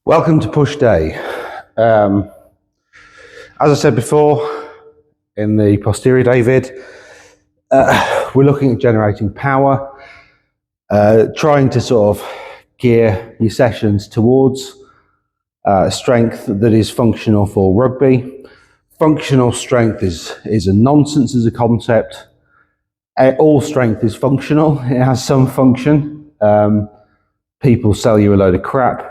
Welcome to push day. As I said before in the posterior day vid, we're looking at generating power, trying to sort of gear your sessions towards strength that is functional for rugby. Functional strength is a nonsense as a concept. All strength is functional. It has some function. People sell you a load of crap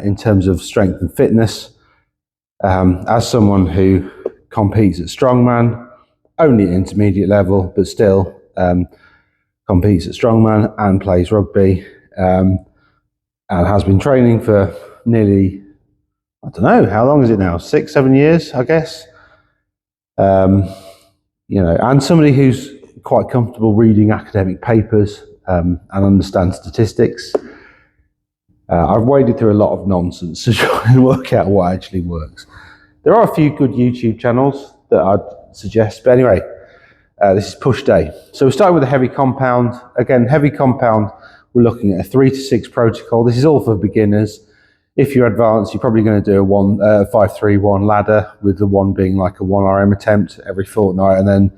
in terms of strength and fitness. As someone who competes at strongman, only at intermediate level, but still competes at strongman and plays rugby, and has been training for nearly, I don't know, how long is it now? 6-7 years, I guess. And somebody who's quite comfortable reading academic papers and understands statistics. I've waded through a lot of nonsense to try and work out what actually works. There are a few good YouTube channels that I'd suggest, but anyway, this is push day. So we're starting with a heavy compound. Again, heavy compound, we're looking at a 3 to 6 protocol. This is all for beginners. If you're advanced, you're probably going to do a 5-3-1 ladder, with the one being like a 1 RM attempt every fortnight, and then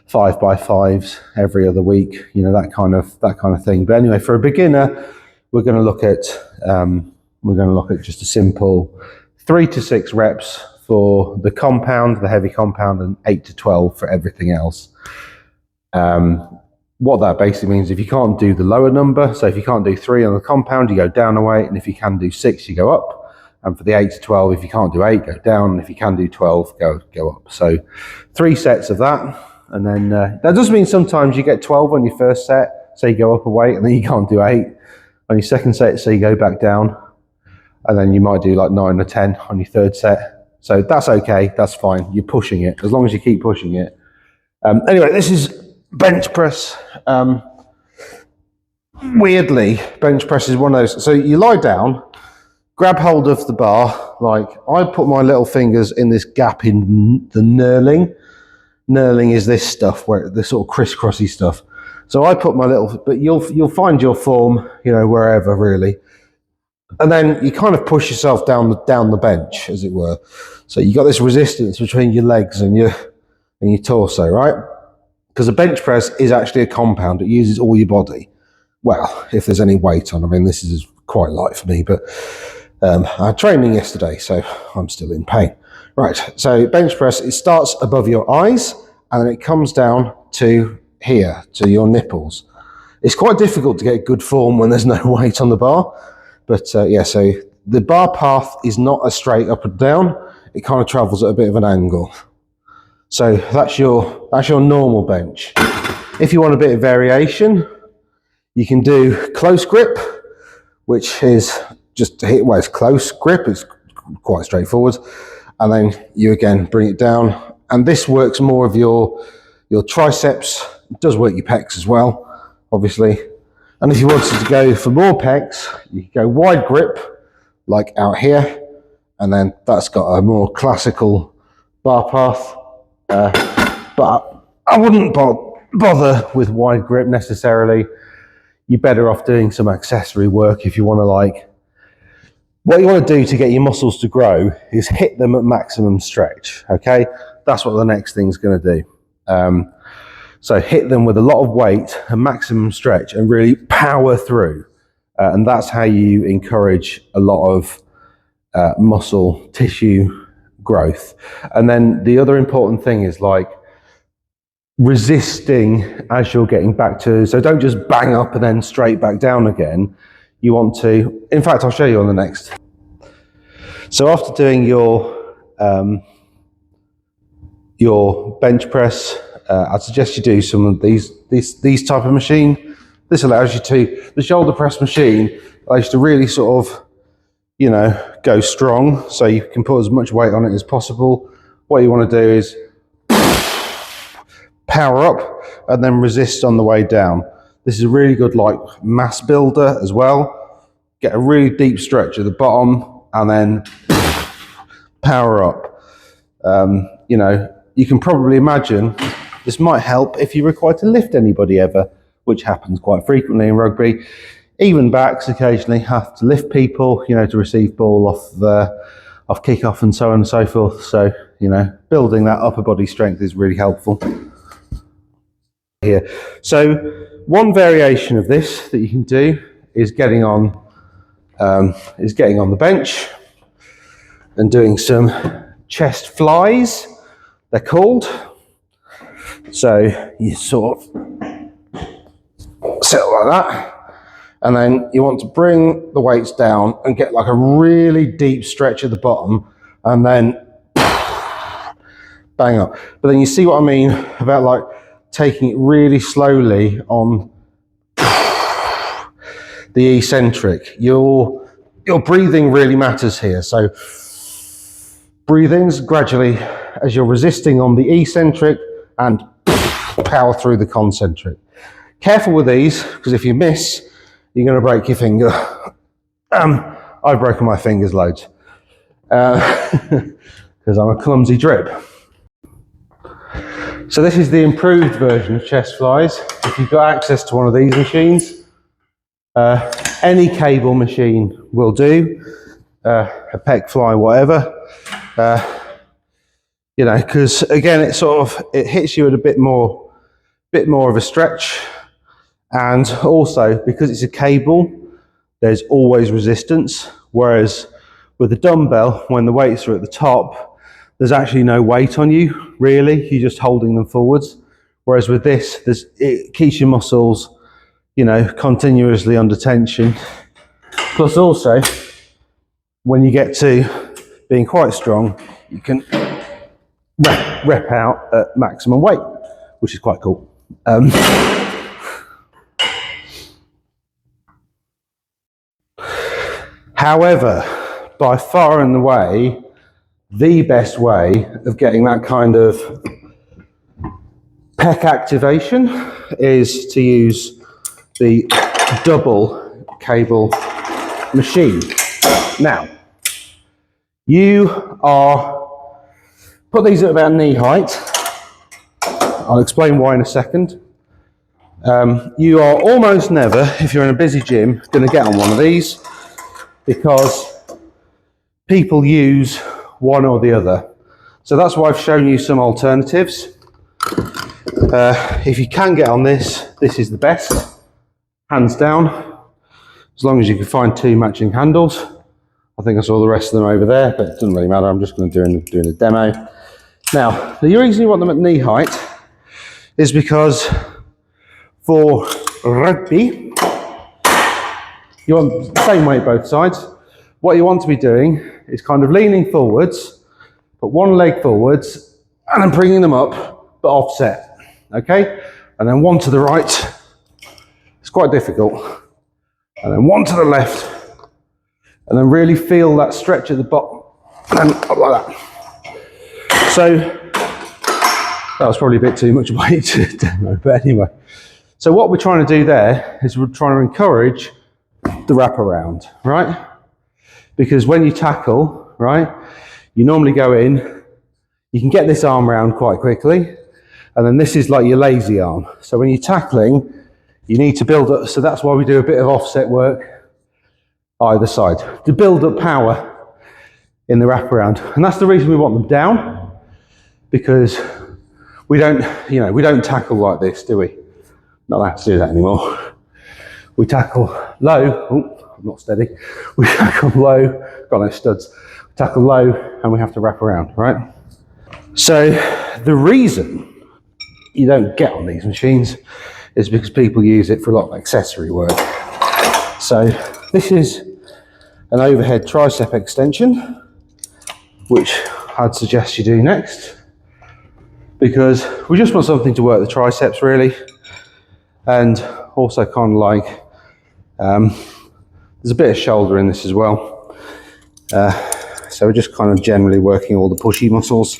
5x5s every other week. You know, that kind of thing. But anyway, for a beginner, we're going to look at just a simple 3 to 6 reps for the compound, the heavy compound, and 8 to 12 for everything else. What that basically means, if you can't do the lower number, so if you can't do 3 on the compound, you go down a weight, and if you can do 6, you go up. And for the 8 to 12, if you can't do 8, go down, and if you can do 12, go up. So 3 sets of that, and then that does mean sometimes you get 12 on your first set, so you go up a weight, and then you can't do 8 on your second set, so you go back down, and then you might do like 9 or 10 on your third set. So that's okay, that's fine. You're pushing it, as long as you keep pushing it. Anyway, this is bench press. Weirdly, bench press is one of those. So you lie down, grab hold of the bar. Like, I put my little fingers in this gap in the knurling. Knurling is this stuff, where the sort of crisscrossy stuff. So I put my little, but you'll find your form, you know, wherever really. And then you kind of push yourself down the bench, as it were. So you got this resistance between your legs and your torso, right? Because a bench press is actually a compound. It uses all your body. Well, if there's any weight on. I mean, this is quite light for me, but I had training yesterday, so I'm still in pain. Right, so bench press, it starts above your eyes, and then it comes down to here, to your nipples. It's quite difficult to get good form when there's no weight on the bar, but yeah, so the bar path is not a straight up and down. It kind of travels at a bit of an angle. So that's your normal bench. If you want a bit of variation, you can do close grip, which is just to hit where it's close grip. It's quite straightforward. And then you again bring it down, and this works more of your triceps. It does work your pecs as well, obviously. And if you wanted to go for more pecs, you can go wide grip, like out here, and then that's got a more classical bar path. But I wouldn't bother with wide grip necessarily. You're better off doing some accessory work if you want to, like, what you want to do to get your muscles to grow is hit them at maximum stretch, okay? That's what the next thing's going to do. So hit them with a lot of weight and maximum stretch and really power through. And that's how you encourage a lot of muscle tissue growth. And then the other important thing is, like, resisting as you're getting back to, so don't just bang up and then straight back down again. You want to, in fact, I'll show you on the next. So after doing your bench press, I'd suggest you do some of these type of machine. This allows you to, the shoulder press machine allows you to really sort of, you know, go strong, so you can put as much weight on it as possible. What you want to do is power up and then resist on the way down. This is a really good, like, mass builder as well. Get a really deep stretch at the bottom and then power up. You know, you can probably imagine this might help if you're required to lift anybody ever, which happens quite frequently in rugby. Even backs occasionally have to lift people, you know, to receive ball off kick-off and so on and so forth. So, you know, building that upper body strength is really helpful here. So one variation of this that you can do is getting on the bench and doing some chest flies, they're called. So you sort of sit like that, and then you want to bring the weights down and get like a really deep stretch at the bottom, and then bang up. But then you see what I mean about like taking it really slowly on the eccentric. Your breathing really matters here. So breathings gradually as you're resisting on the eccentric and power through the concentric. Careful with these, because if you miss, you're going to break your finger. I've broken my fingers loads because I'm a clumsy drip. So this is the improved version of chest flies. If you've got access to one of these machines, any cable machine will do, a pec fly, whatever. You know, because again, it hits you at a bit more of a stretch, and also because it's a cable, there's always resistance. Whereas with a dumbbell, when the weights are at the top, there's actually no weight on you, really. You're just holding them forwards. Whereas with this, it keeps your muscles, you know, continuously under tension. Plus also, when you get to being quite strong, you can rep out at maximum weight, which is quite cool. However, by far and away, the best way of getting that kind of pec activation is to use the double cable machine. Now, put these at about knee height. I'll explain why in a second. You are almost never, if you're in a busy gym, going to get on one of these, because people use one or the other. So that's why I've shown you some alternatives. If you can get on this, this is the best, hands down, as long as you can find two matching handles. I think I saw the rest of them over there, but it doesn't really matter. I'm just going to do a demo. Now, the reason you want them at knee height is because for rugby, you want the same weight both sides. What you want to be doing is kind of leaning forwards, put one leg forwards, and then bringing them up, but offset, okay? And then one to the right. It's quite difficult. And then one to the left, and then really feel that stretch at the bottom, and then up like that. So, that was probably a bit too much weight to demo, but anyway. So what we're trying to do there is we're trying to encourage the wraparound, right? Because when you tackle, right, you normally go in, you can get this arm round quite quickly, and then this is like your lazy arm. So when you're tackling, you need to build up, so that's why we do a bit of offset work either side, to build up power in the wraparound. And that's the reason we want them down, because we don't tackle like this, do we? Not allowed to do that anymore. We tackle low. Oh, I'm not steady. We tackle low, got no studs. We tackle low and we have to wrap around, right? So the reason you don't get on these machines is because people use it for a lot of accessory work. So this is an overhead tricep extension, which I'd suggest you do next, because we just want something to work the triceps really, and also kind of like there's a bit of shoulder in this as well, so we're just kind of generally working all the pushy muscles.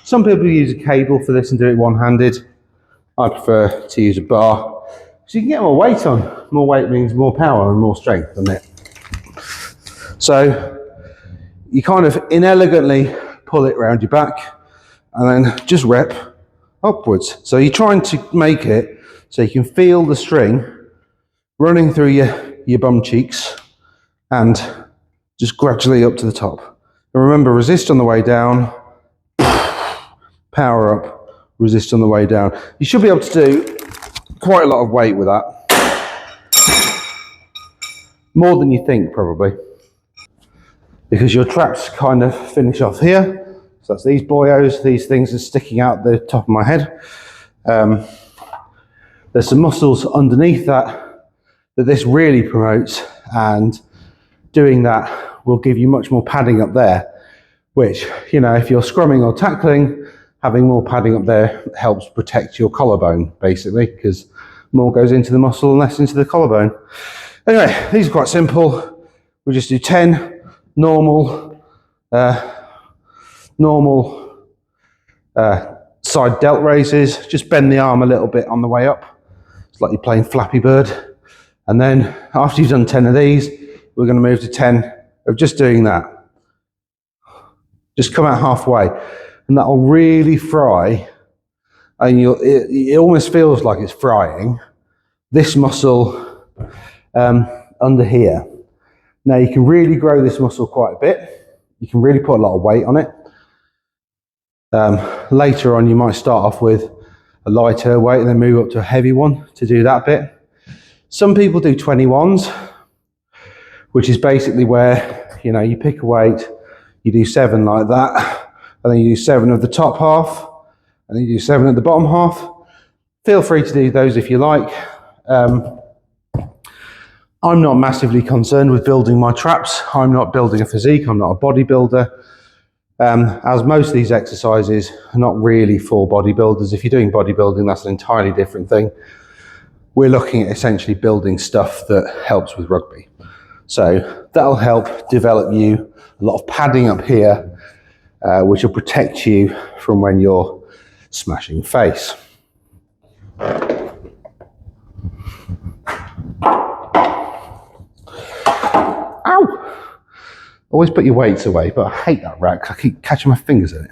Some people use a cable for this and do it one-handed. I prefer to use a bar, so you can get more weight on. More weight means more power and more strength, doesn't it? So you kind of inelegantly pull it around your back and then just rep upwards. So you're trying to make it so you can feel the string running through your bum cheeks and just gradually up to the top. And remember, resist on the way down, power up, resist on the way down. You should be able to do quite a lot of weight with that. More than you think, probably. Because your traps kind of finish off here. So that's these boyos, these things are sticking out the top of my head. There's some muscles underneath that this really promotes, and doing that will give you much more padding up there, which, you know, if you're scrumming or tackling, having more padding up there helps protect your collarbone, basically, because more goes into the muscle and less into the collarbone. Anyway, these are quite simple. We'll just do 10 normal side delt raises. Just bend the arm a little bit on the way up. It's like you're playing Flappy Bird. And then after you've done 10 of these, we're going to move to 10 of just doing that. Just come out halfway, and that'll really fry. And it almost feels like it's frying this muscle under here. Now you can really grow this muscle quite a bit. You can really put a lot of weight on it. Later on, you might start off with a lighter weight and then move up to a heavy one to do that bit. Some people do 21s, which is basically where, you know, you pick a weight, you do 7 like that, and then you do 7 of the top half, and then you do 7 at the bottom half. Feel free to do those if you like. I'm not massively concerned with building my traps. I'm not building a physique. I'm not a bodybuilder. As most of these exercises are not really for bodybuilders. If you're doing bodybuilding, that's an entirely different thing. We're looking at essentially building stuff that helps with rugby. So that'll help develop you a lot of padding up here, which will protect you from when you're smashing face. Ow! Always put your weights away, but I hate that rack. I keep catching my fingers in it.